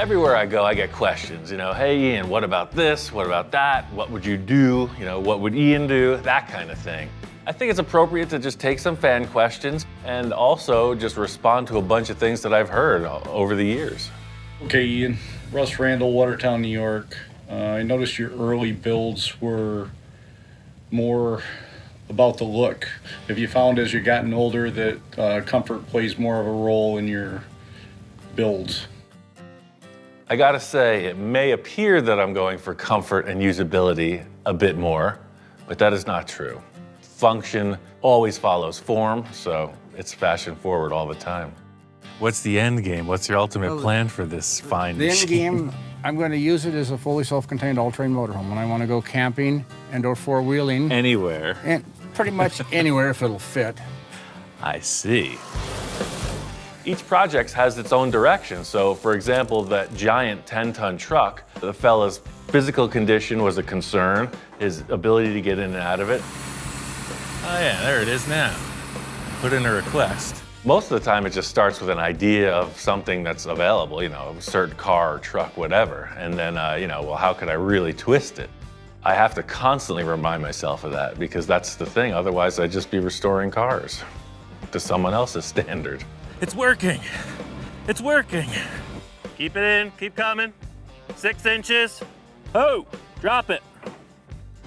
Everywhere I go, I get questions, hey Ian, what about this? What about that? What would you do? What would Ian do? That kind of thing. I think it's appropriate to just take some fan questions and also just respond to a bunch of things that I've heard over the years. Okay, Ian. Russ Randall, Watertown, New York. I noticed your early builds were more about the look. Have you found as you've gotten older that comfort plays more of a role in your builds? I gotta say, it may appear that I'm going for comfort and usability a bit more, but that is not true. Function always follows form, so it's fashion forward all the time. What's the end game? What's your ultimate plan for this fine The end machine? game, I'm going to use it as a fully self-contained all-terrain motorhome when I want to go camping and or four-wheeling. Anywhere. And pretty much anywhere if it'll fit. I see. Each project has its own direction. So, for example, that giant 10-ton truck, the fella's physical condition was a concern, his ability to get in and out of it. Oh yeah, there it is now. Put in a request. Most of the time, it just starts with an idea of something that's available, a certain car or truck, whatever. And then, well, how could I really twist it? I have to constantly remind myself of that because that's the thing. Otherwise, I'd just be restoring cars to someone else's standard. It's working. It's working. Keep it in, keep coming. 6 inches. Oh, drop it.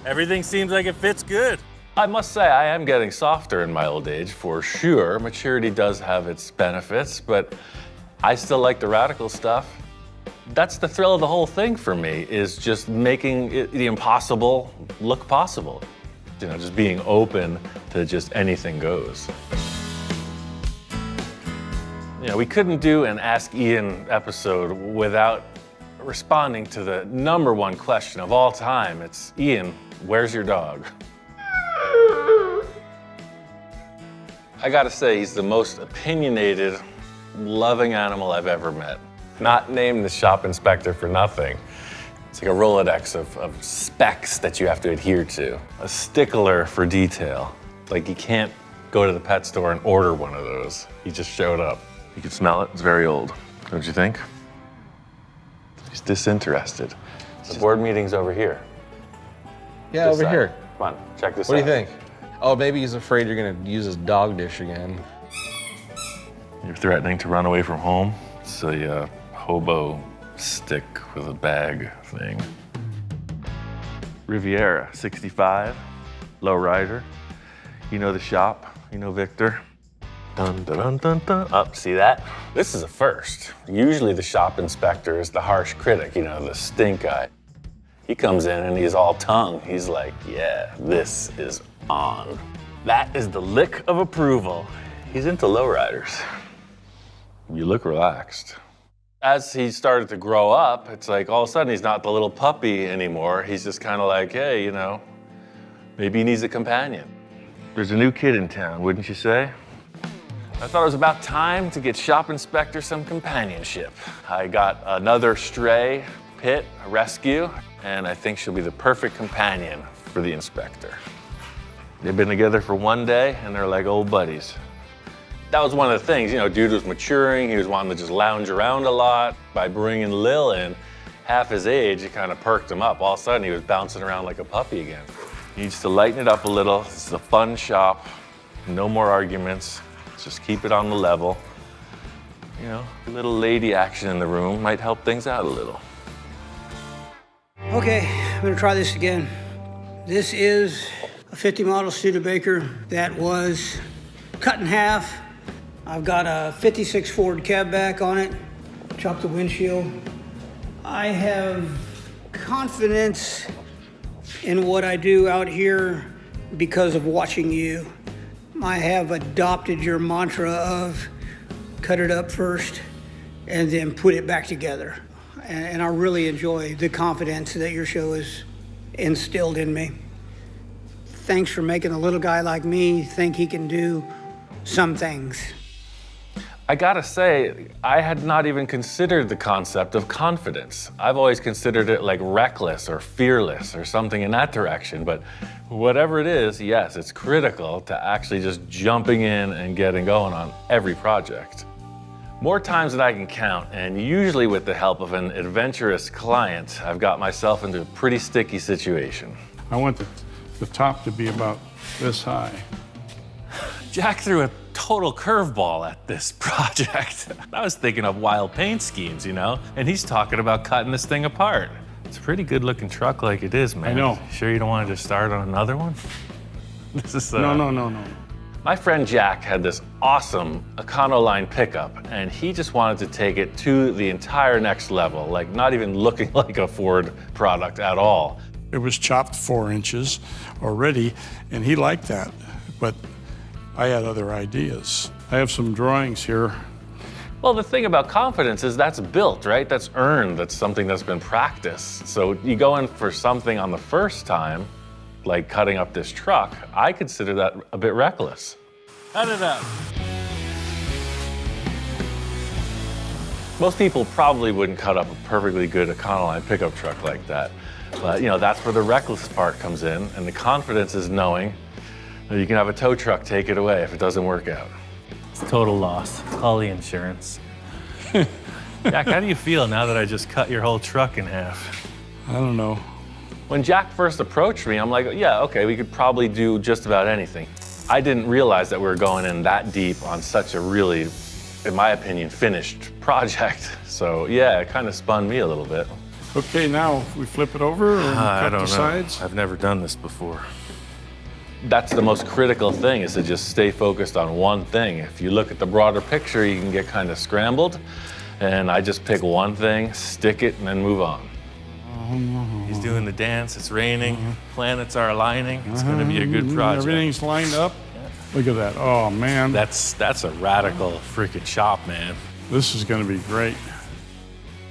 Everything seems like it fits good. I must say, I am getting softer in my old age, for sure. Maturity does have its benefits, but I still like the radical stuff. That's the thrill of the whole thing for me, is just making the impossible look possible. Just being open to just anything goes. We couldn't do an Ask Ian episode without responding to the #1 question of all time. It's, Ian, where's your dog? I gotta say, he's the most opinionated, loving animal I've ever met. Not named the shop inspector for nothing. It's like a Rolodex of specs that you have to adhere to. A stickler for detail. Like you can't go to the pet store and order one of those. He just showed up. You can smell it, it's very old. Don't you think? He's disinterested. The board meeting's over here. Yeah, This over side. here. Come on, check this out. What do you think? Oh, maybe he's afraid you're gonna use his dog dish again. You're threatening to run away from home? It's a hobo stick with a bag thing. Riviera, 65, low rider. You know the shop, you know Victor. Dun, dun, dun, dun, dun. Up, see that? This is a first. Usually the shop inspector is the harsh critic, the stink eye. He comes in and he's all tongue. He's like, yeah, this is on. That is the lick of approval. He's into lowriders. You look relaxed. As he started to grow up, it's like all of a sudden he's not the little puppy anymore. He's just kind of like, hey, maybe he needs a companion. There's a new kid in town, wouldn't you say? I thought it was about time to get shop inspector some companionship. I got another stray pit, a rescue, and I think she'll be the perfect companion for the inspector. They've been together for 1 day and they're like old buddies. That was one of the things, dude was maturing, he was wanting to just lounge around a lot. By bringing Lil in, half his age, it kind of perked him up. All of a sudden he was bouncing around like a puppy again. He needs to lighten it up a little. This is a fun shop, no more arguments. Just keep it on the level. A little lady action in the room might help things out a little. Okay, I'm gonna try this again. This is a 50 model Studebaker that was cut in half. I've got a 56 Ford cab back on it, chopped the windshield. I have confidence in what I do out here because of watching you. I have adopted your mantra of cut it up first and then put it back together. And I really enjoy the confidence that your show has instilled in me. Thanks for making a little guy like me think he can do some things. I gotta say, I had not even considered the concept of confidence. I've always considered it like reckless or fearless or something in that direction, but whatever it is, yes, it's critical to actually just jumping in and getting going on every project. More times than I can count, and usually with the help of an adventurous client, I've got myself into a pretty sticky situation. I want the top to be about this high. Jack threw a total curveball at this project. I was thinking of wild paint schemes, you know, and he's talking about cutting this thing apart. It's a pretty good looking truck like it is, man. I know. Sure you don't want to just start on another one? This is No. My friend Jack had this awesome Econoline pickup, and he just wanted to take it to the entire next level, like not even looking like a Ford product at all. It was chopped 4 inches already, and he liked that, but I had other ideas. I have some drawings here. Well, the thing about confidence is that's built, right? That's earned, that's something that's been practiced. So you go in for something on the first time, like cutting up this truck, I consider that a bit reckless. Cut it up. Most people probably wouldn't cut up a perfectly good Econoline pickup truck like that. But you know, that's where the reckless part comes in, and the confidence is knowing that you can have a tow truck take it away if it doesn't work out. It's total loss, all the insurance. Jack, how do you feel now that I just cut your whole truck in half? I don't know. When Jack first approached me, I'm like, yeah, okay, we could probably do just about anything. I didn't realize that we were going in that deep on such a really, in my opinion, finished project. So yeah, it kind of spun me a little bit. Okay, now we flip it over and cut the sides. I've never done this before. That's the most critical thing, is to just stay focused on one thing. If you look at the broader picture, you can get kind of scrambled. And I just pick one thing, stick it, and then move on. He's doing the dance, it's raining, planets are aligning. It's gonna be a good project. Everything's lined up. Look at that. Oh, man. That's a radical freaking shop, man. This is gonna be great.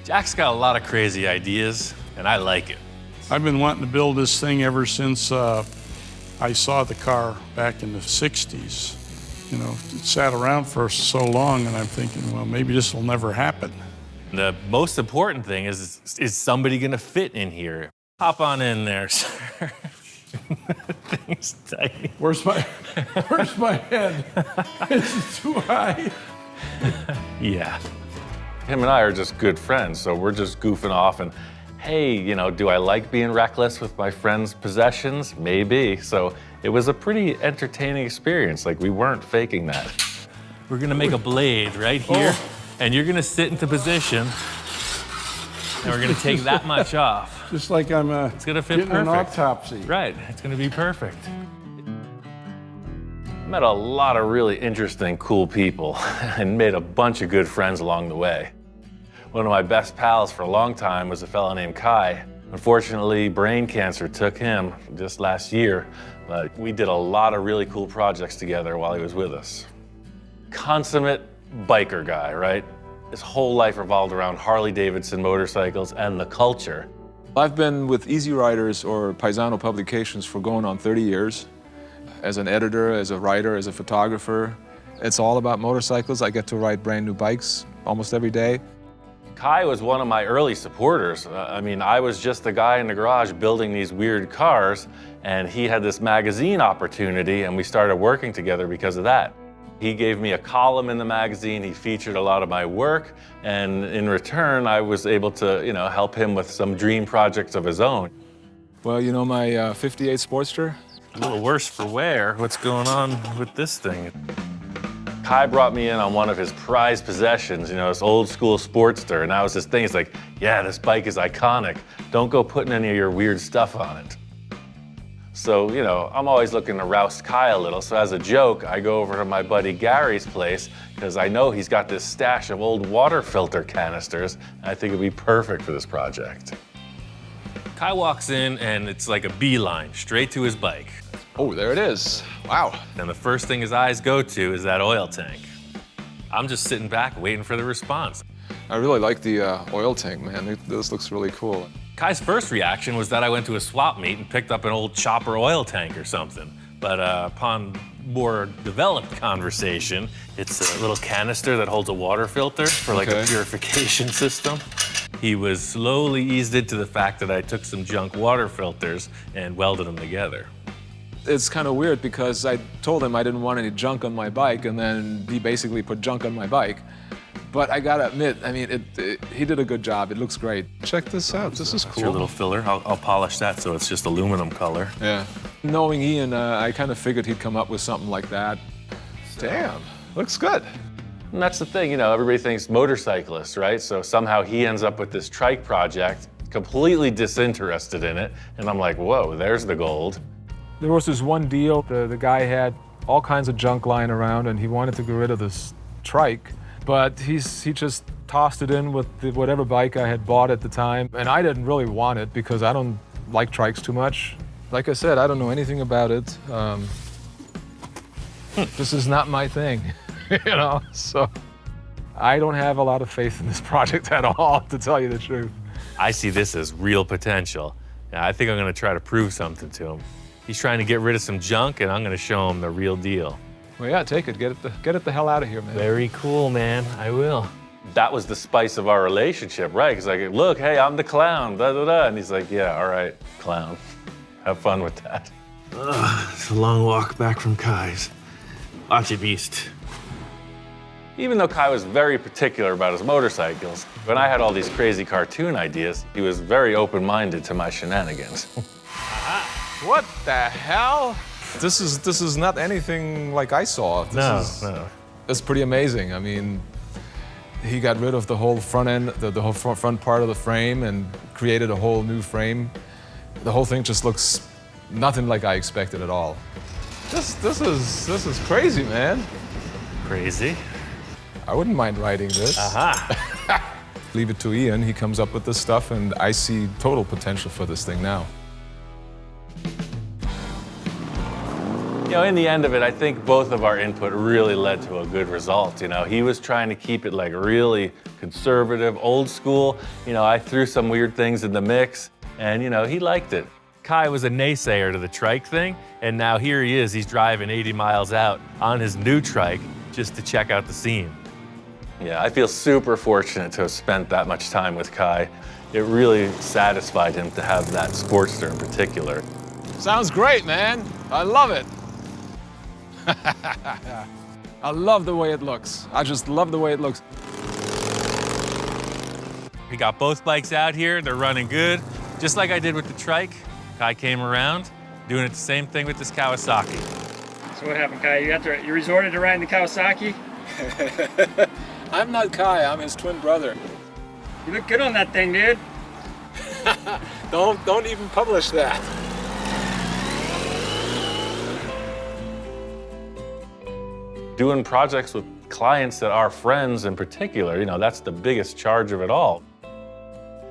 Jack's got a lot of crazy ideas, and I like it. I've been wanting to build this thing ever since I saw the car back in the 60s. You know, it sat around for so long, and I'm thinking, well, maybe this will never happen. The most important thing is somebody gonna fit in here? Hop on in there, sir. Thing's tight. Where's my head? Is it too high? Yeah. Him and I are just good friends, so we're just goofing off and, hey, you know, do I like being reckless with my friends' possessions? Maybe. So it was a pretty entertaining experience. Like, we weren't faking that. We're gonna make a blade right here, and you're gonna sit into position, and we're gonna take that much off. Just like I'm It's gonna fit getting an perfect. autopsy. Right, it's gonna be perfect. Met a lot of really interesting, cool people and made a bunch of good friends along the way. One of my best pals for a long time was a fellow named Kai. Unfortunately, brain cancer took him just last year, but we did a lot of really cool projects together while he was with us. Consummate biker guy, right? His whole life revolved around Harley-Davidson motorcycles and the culture. I've been with Easy Riders or Paisano Publications for going on 30 years. As an editor, as a writer, as a photographer. It's all about motorcycles. I get to ride brand new bikes almost every day. Kai was one of my early supporters. I mean, I was just the guy in the garage building these weird cars, and he had this magazine opportunity, and we started working together because of that. He gave me a column in the magazine, he featured a lot of my work, and in return, I was able to, you know, help him with some dream projects of his own. Well, you know my 58 Sportster? A little worse for wear. What's going on with this thing? Kai brought me in on one of his prized possessions, you know, this old school Sportster, and that was his thing. He's like, yeah, this bike is iconic. Don't go putting any of your weird stuff on it. So, you know, I'm always looking to roust Kai a little, so as a joke, I go over to my buddy Gary's place, because I know he's got this stash of old water filter canisters, and I think it'd be perfect for this project. Kai walks in, and it's like a beeline, straight to his bike. Oh, there it is. Wow. And the first thing his eyes go to is that oil tank. I'm just sitting back waiting for the response. I really like the oil tank, man. This looks really cool. Kai's first reaction was that I went to a swap meet and picked up an old chopper oil tank or something. But upon more developed conversation, it's a little canister that holds a water filter for like a purification system. He was slowly eased into the fact that I took some junk water filters and welded them together. It's kind of weird because I told him I didn't want any junk on my bike, and then he basically put junk on my bike. But I gotta admit, I mean, he did a good job. It looks great. Check this out. This is That's cool. your little filler. I'll polish that so it's just aluminum color. Yeah. Knowing Ian, I kind of figured he'd come up with something like that. Damn, looks good. And that's the thing, you know, everybody thinks motorcyclist, right? So somehow he ends up with this trike project, completely disinterested in it. And I'm like, whoa, there's the gold. There was this one deal, the guy had all kinds of junk lying around and he wanted to get rid of this trike, but he just tossed it in with whatever bike I had bought at the time. And I didn't really want it because I don't like trikes too much. Like I said, I don't know anything about it. This is not my thing, you know? So I don't have a lot of faith in this project at all, to tell you the truth. I see this as real potential. And I think I'm gonna try to prove something to him. He's trying to get rid of some junk and I'm gonna show him the real deal. Well, yeah, take it. Get it the hell out of here, man. Very cool, man. I will. That was the spice of our relationship, right? Because like, look, hey, I'm the clown, da da da. And he's like, yeah, all right, clown. Have fun with that. It's a long walk back from Kai's. Watch it, beast. Even though Kai was very particular about his motorcycles, when I had all these crazy cartoon ideas, he was very open-minded to my shenanigans. What the hell? This is not anything like I saw. No. It's pretty amazing. I mean, he got rid of the whole front end, the whole front part of the frame, and created a whole new frame. The whole thing just looks nothing like I expected at all. This is crazy, man. Crazy? I wouldn't mind writing this. Aha. Leave it to Ian. He comes up with this stuff, and I see total potential for this thing now. You know, in the end of it, I think both of our input really led to a good result. You know, he was trying to keep it like really conservative, old school. You know, I threw some weird things in the mix, and you know, he liked it. Kai was a naysayer to the trike thing, and now here he is. He's driving 80 miles out on his new trike just to check out the scene. Yeah, I feel super fortunate to have spent that much time with Kai. It really satisfied him to have that Sportster in particular. Sounds great, man. I love it. I love the way it looks. I just love the way it looks. We got both bikes out here. They're running good. Just like I did with the trike, Kai came around, doing it the same thing with this Kawasaki. So what happened, Kai? You resorted to riding the Kawasaki? I'm not Kai, I'm his twin brother. You look good on that thing, dude. Don't even publish that. Doing projects with clients that are friends in particular, you know, that's the biggest charge of it all.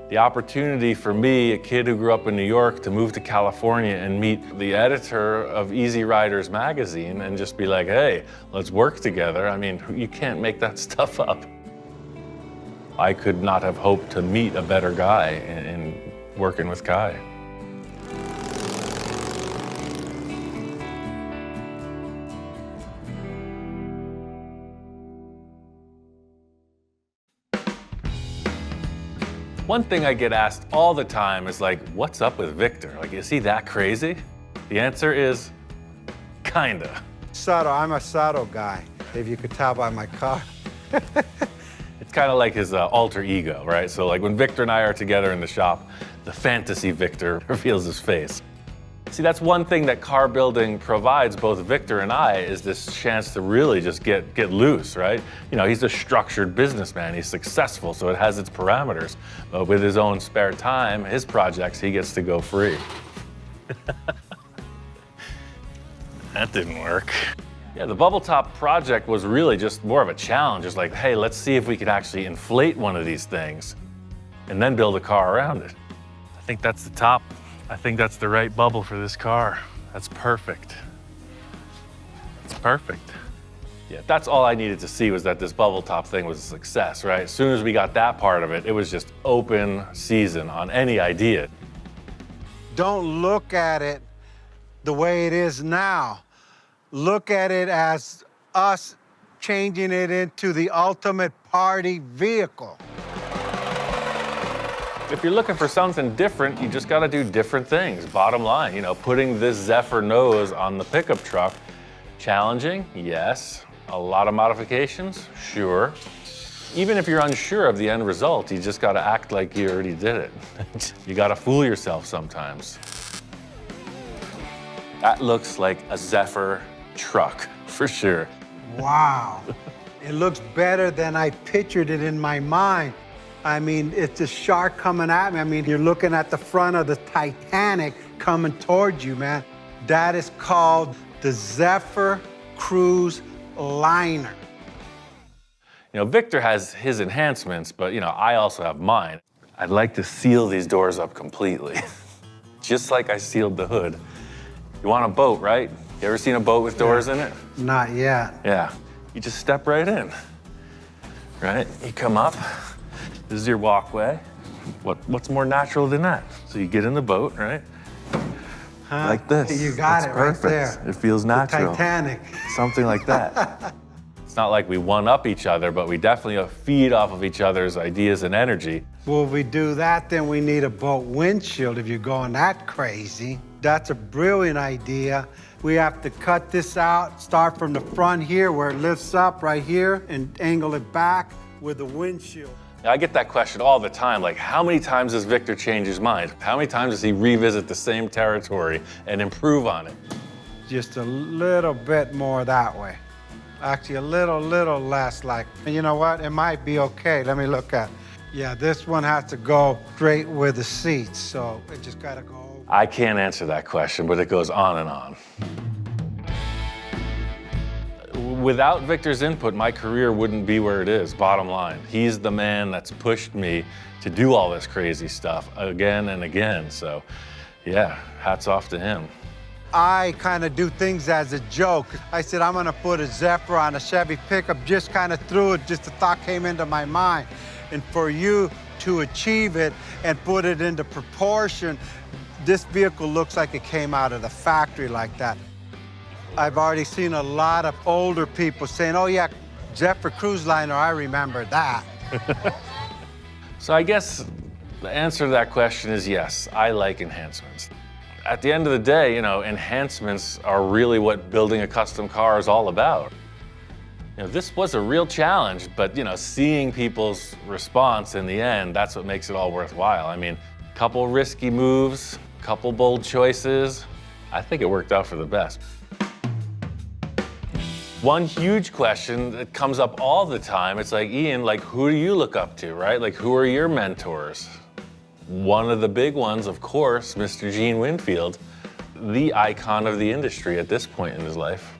The opportunity for me, a kid who grew up in New York, to move to California and meet the editor of Easy Riders magazine and just be like, hey, let's work together. I mean, you can't make that stuff up. I could not have hoped to meet a better guy in working with Kai. One thing I get asked all the time is like, what's up with Victor? Like, is he that crazy? The answer is, kinda. Subtle, I'm a subtle guy, if you could tell by my car. It's kind of like his alter ego, right? So like when Victor and I are together in the shop, the fantasy Victor reveals his face. See, that's one thing that car building provides both Victor and I, is this chance to really just get loose, right? You know, he's a structured businessman, he's successful, so it has its parameters. But with his own spare time, his projects, he gets to go free. That didn't work. Yeah, the bubble top project was really just more of a challenge. It's like, hey, let's see if we can actually inflate one of these things and then build a car around it. I think that's the top. I think that's the right bubble for this car. That's perfect. It's perfect. Yeah, that's all I needed to see, was that this bubble top thing was a success, right? As soon as we got that part of it, it was just open season on any idea. Don't look at it the way it is now. Look at it as us changing it into the ultimate party vehicle. If you're looking for something different, you just gotta do different things. Bottom line, you know, putting this Zephyr nose on the pickup truck, challenging, yes. A lot of modifications, sure. Even if you're unsure of the end result, you just gotta act like you already did it. You gotta fool yourself sometimes. That looks like a Zephyr truck, for sure. Wow. It looks better than I pictured it in my mind. I mean, it's a shark coming at me. I mean, you're looking at the front of the Titanic coming towards you, man. That is called the Zephyr Cruise Liner. You know, Victor has his enhancements, but you know, I also have mine. I'd like to seal these doors up completely, just like I sealed the hood. You want a boat, right? You ever seen a boat with doors in it? Not yet. Yeah, you just step right in, right? You come up, this is your walkway. What's more natural than that? So you get in the boat, right? Huh? Like this. You got It's it perfect. right there. It feels natural. The Titanic. Something like that. It's not like we one-up each other, but we definitely feed off of each other's ideas and energy. Well, if we do that, then we need a boat windshield if you're going that crazy. That's a brilliant idea. We have to cut this out, start from the front here where it lifts up right here and angle it back with the windshield. Now, I get that question all the time, like how many times does Victor change his mind? How many times does he revisit the same territory and improve on it? Just a little bit more that way. Actually, a little less like, you know what? It might be okay. Let me look at. Yeah, this one has to go straight with the seats, so it just gotta go. I can't answer that question, but it goes on and on. Without Victor's input, my career wouldn't be where it is, bottom line. He's the man that's pushed me to do all this crazy stuff again and again. So yeah, hats off to him. I kind of do things as a joke. I said, I'm gonna put a Zephyr on a Chevy pickup, just kind of threw it, just a thought came into my mind. And for you to achieve it and put it into proportion, this vehicle looks like it came out of the factory like that. I've already seen a lot of older people saying, oh yeah, Zephyr Cruise Liner, I remember that. So I guess the answer to that question is yes, I like enhancements. At the end of the day, you know, enhancements are really what building a custom car is all about. You know, this was a real challenge, but you know, seeing people's response in the end, that's what makes it all worthwhile. I mean, couple risky moves, couple bold choices. I think it worked out for the best. One huge question that comes up all the time, it's like, Ian, like, who do you look up to, right? Like, who are your mentors? One of the big ones, of course, Mr. Gene Winfield, the icon of the industry at this point in his life.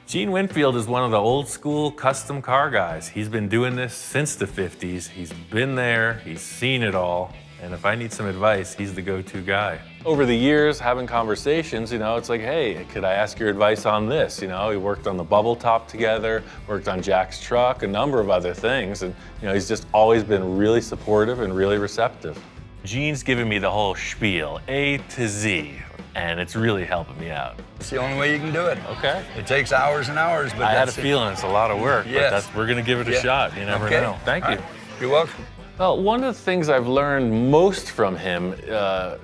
Gene Winfield is one of the old school custom car guys. He's been doing this since the 50s. He's been there, he's seen it all. And if I need some advice, he's the go-to guy. Over the years, having conversations, you know, it's like, hey, could I ask your advice on this? You know, we worked on the bubble top together, worked on Jack's truck, a number of other things. And, you know, he's just always been really supportive and really receptive. Gene's given me the whole spiel, A to Z, and it's really helping me out. It's the only way you can do it. Okay. It takes hours and hours, but I had a feeling it's a lot of work, Yes. but we're gonna give it a shot. You never know. Thank you. Right. You're welcome. Well, one of the things I've learned most from him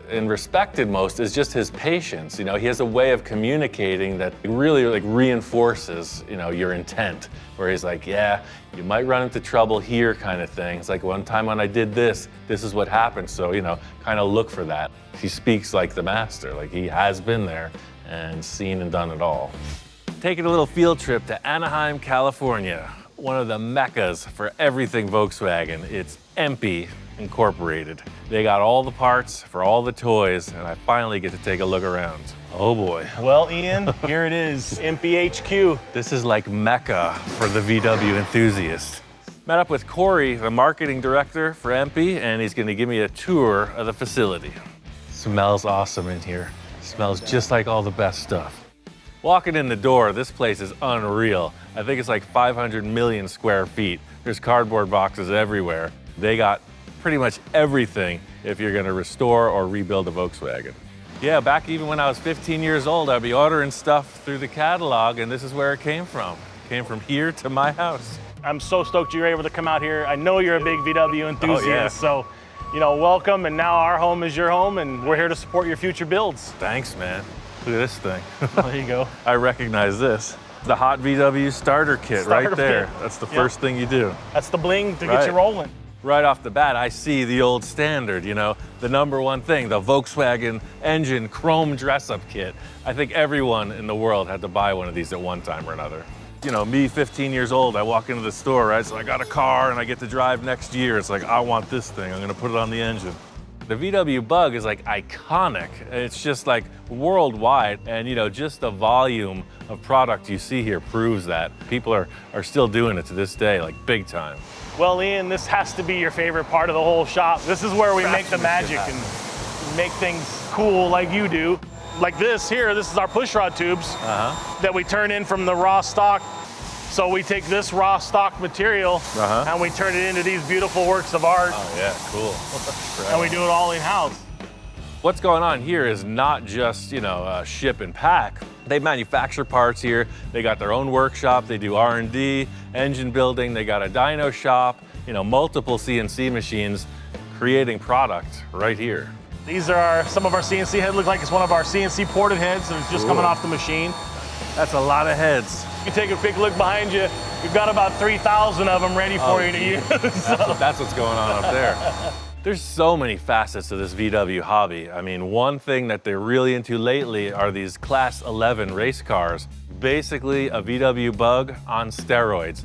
and respected most is just his patience. You know, he has a way of communicating that really like reinforces, you know, your intent. Where he's like, yeah, you might run into trouble here kind of thing. It's like one time when I did this, this is what happened. So, you know, kind of look for that. He speaks like the master, like he has been there and seen and done it all. Taking a little field trip to Anaheim, California. One of the meccas for everything Volkswagen. It's EMPI Incorporated. They got all the parts for all the toys, and I finally get to take a look around. Oh boy. Well, Ian, here it is, EMPI HQ. This is like Mecca for the VW enthusiast. Met up with Corey, the marketing director for EMPI, and he's gonna give me a tour of the facility. Smells awesome in here. Smells just like all the best stuff. Walking in the door, this place is unreal. I think it's like 500 million square feet. There's cardboard boxes everywhere. They got pretty much everything if you're gonna restore or rebuild a Volkswagen. Yeah, back even when I was 15 years old, I'd be ordering stuff through the catalog, and this is where it came from. It came from here to my house. I'm so stoked you're able to come out here. I know you're a big VW enthusiast, so you know, welcome, and now our home is your home, and we're here to support your future builds. Thanks, man. Look at this thing. There you go. I recognize this. The hot VW starter kit Starter right there. kit. That's the Yep. first thing you do. That's the bling to Right. get you rolling. Right off the bat, I see the old standard, you know, the number one thing, the Volkswagen engine chrome dress-up kit. I think everyone in the world had to buy one of these at one time or another. You know, me, 15 years old, I walk into the store, right? So I got a car and I get to drive next year. It's like, I want this thing. I'm gonna put it on the engine. The VW Bug is like iconic. It's just like worldwide. And you know, just the volume of product you see here proves that. People are still doing it to this day, like big time. Well, Ian, this has to be your favorite part of the whole shop. This is where we make the magic and make things cool like you do. Like this here, this is our push rod tubes that we turn in from the raw stock. So we take this raw stock material and we turn it into these beautiful works of art. Oh yeah, cool. And we do it all in-house. What's going on here is not just, you know, ship and pack. They manufacture parts here. They got their own workshop. They do R&D, engine building. They got a dyno shop, you know, multiple CNC machines creating product right here. These are some of our CNC heads. Look like it's one of our CNC ported heads that is just coming off the machine. That's a lot of heads. You take a quick look behind you, you've got about 3,000 of them ready for you to use. That's what's going on up there. There's so many facets to this VW hobby. I mean, one thing that they're really into lately are these Class 11 race cars. Basically a VW Bug on steroids.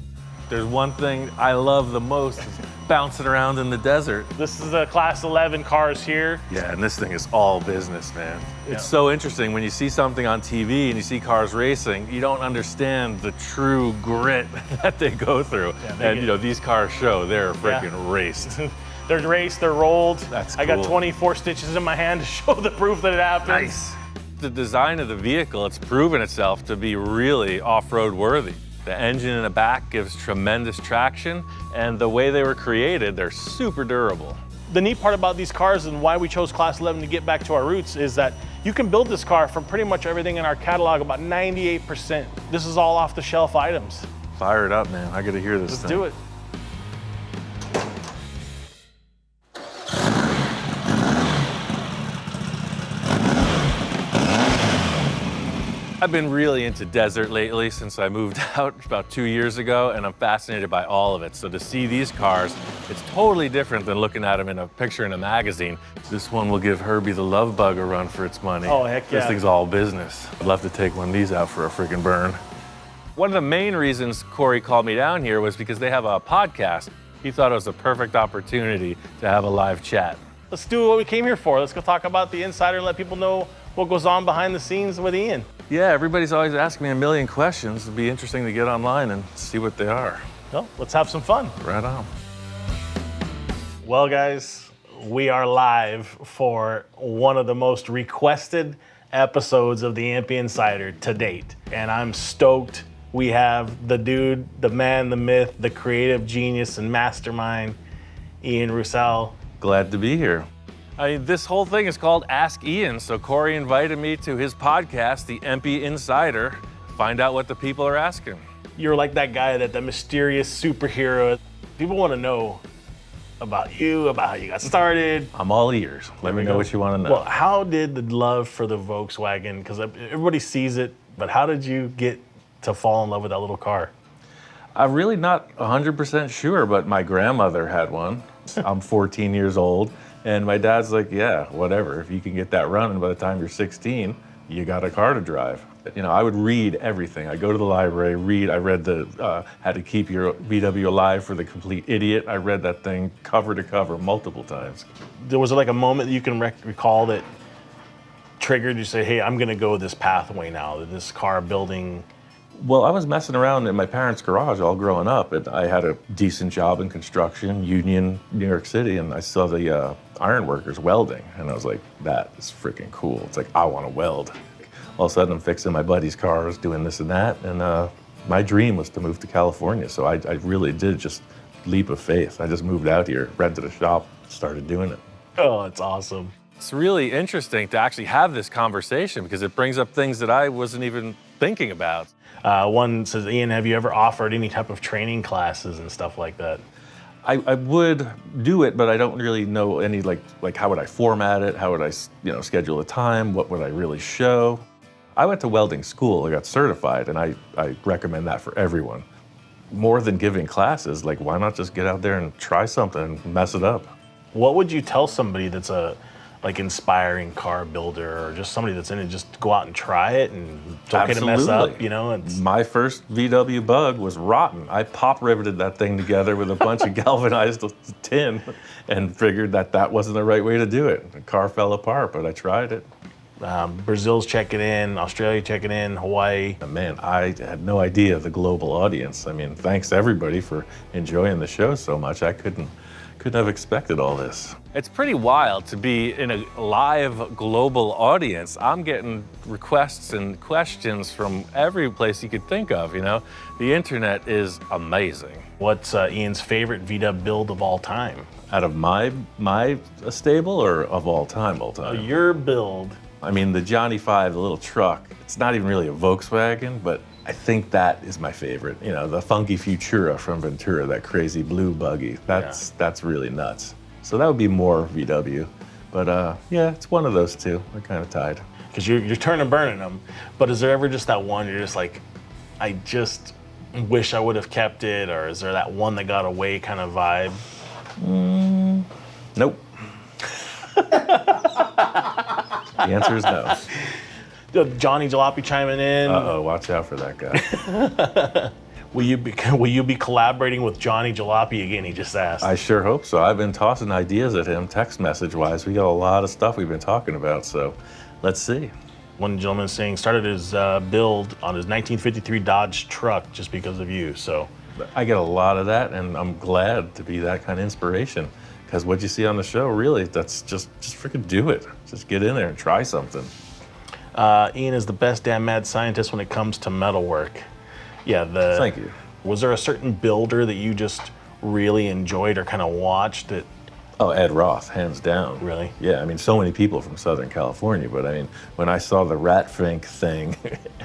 There's one thing I love the most, is bouncing around in the desert. This is the Class 11 cars here. Yeah, and this thing is all business, man. It's so interesting when you see something on TV and you see cars racing, you don't understand the true grit that they go through. And you know, these cars show they're freaking raced. They're raced, they're rolled. That's I got cool. 24 stitches in my hand to show the proof that it happens. Nice. The design of the vehicle, it's proven itself to be really off-road worthy. The engine in the back gives tremendous traction, and the way they were created, they're super durable. The neat part about these cars and why we chose Class 11 to get back to our roots is that you can build this car from pretty much everything in our catalog, about 98%. This is all off-the-shelf items. Fire it up, man. I gotta hear this Let's thing. do it. I've been really into desert lately since I moved out about 2 years ago, and I'm fascinated by all of it. So to see these cars, it's totally different than looking at them in a picture in a magazine. This one will give Herbie the Love Bug a run for its money. Oh, heck yeah. This thing's all business. I'd love to take one of these out for a freaking burn. One of the main reasons Corey called me down here was because they have a podcast. He thought it was a perfect opportunity to have a live chat. Let's do what we came here for. Let's go talk about the insider and let people know what goes on behind the scenes with Ian. Yeah, everybody's always asking me a million questions. It'd be interesting to get online and see what they are. Well, let's have some fun. Right on. Well, guys, we are live for one of the most requested episodes of the EMPI Insider to date. And I'm stoked. We have the dude, the man, the myth, the creative genius and mastermind, Ian Roussel. Glad to be here. I mean, this whole thing is called Ask Ian, so Corey invited me to his podcast, the EMPI Insider, find out what the people are asking. You're like that guy, that mysterious superhero. People want to know about you, about how you got started. I'm all ears. Let me know what you want to know. Well, how did the love for the Volkswagen, because everybody sees it, but how did you get to fall in love with that little car? I'm really not 100% sure, but my grandmother had one. I'm 14 years old. And my dad's like, yeah, whatever. If you can get that running by the time you're 16, you got a car to drive. You know, I would read everything. I go to the library, read. I read the How to Keep Your VW Alive for the Complete Idiot. I read that thing cover to cover multiple times. There was like a moment that you can recall that triggered you say, hey, I'm going to go this pathway now, this car building. Well, I was messing around in my parents' garage all growing up, and I had a decent job in construction, Union, New York City, and I saw the ironworkers welding, and I was like, that is freaking cool. It's like, I want to weld. All of a sudden, I'm fixing my buddy's cars, doing this and that, and my dream was to move to California, so I really did just leap of faith. I just moved out here, rented a shop, started doing it. Oh, it's awesome. It's really interesting to actually have this conversation because it brings up things that I wasn't even thinking about. One says, Ian, have you ever offered any type of training classes and stuff like that? I would do it, but I don't really know any, like how would I format it? How would I, schedule a time? What would I really show? I went to welding school, I got certified, and I recommend that for everyone. More than giving classes, like why not just get out there and try something and mess it up? What would you tell somebody that's a inspiring car builder or just somebody that's in it, just go out and try it and it's okay to mess up, you know? My first VW Bug was rotten. I pop riveted that thing together with a bunch of galvanized tin and figured that wasn't the right way to do it. The car fell apart, but I tried it. Brazil's checking in, Australia checking in, Hawaii. Man, I had no idea the global audience. I mean, thanks everybody for enjoying the show so much. I couldn't have expected all this. It's pretty wild to be in a live global audience. I'm getting requests and questions from every place you could think of, you know? The internet is amazing. What's Ian's favorite VW build of all time? Out of my stable or of all time? Your build. I mean, the Johnny 5, the little truck, it's not even really a Volkswagen, but I think that is my favorite. You know, the funky Futura from Ventura, that crazy blue buggy. That's really nuts. So that would be more VW. But yeah, it's one of those two. They're kind of tied. Because you're turning and burning them. But is there ever just that one you're just like, I just wish I would have kept it? Or is there that one that got away kind of vibe? Nope. The answer is no. Johnny Jalopy chiming in. Uh-oh, watch out for that guy. Will you be collaborating with Johnny Jalopy again? He just asked. I sure hope so. I've been tossing ideas at him text message wise. We got a lot of stuff we've been talking about, so let's see. One gentleman is saying started his build on his 1953 Dodge truck just because of you. So I get a lot of that, and I'm glad to be that kind of inspiration. Because what you see on the show, really, that's just freaking do it. Just get in there and try something. Ian is the best damn mad scientist when it comes to metalwork. Yeah, Thank you. Was there a certain builder that you just really enjoyed or kind of watched that? Oh, Ed Roth, hands down. Really? Yeah, I mean, so many people from Southern California, but I mean, when I saw the Ratfink thing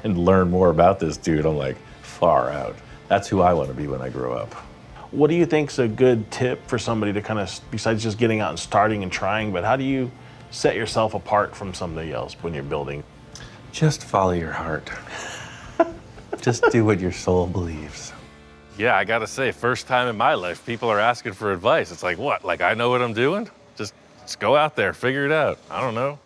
and learned more about this dude, I'm like, far out. That's who I want to be when I grow up. What do you think's a good tip for somebody to kind of, besides just getting out and starting and trying, but how do you set yourself apart from somebody else when you're building? Just follow your heart. Just do what your soul believes. Yeah, I gotta say, first time in my life, people are asking for advice. It's like, what? Like I know what I'm doing? Just go out there, figure it out. I don't know.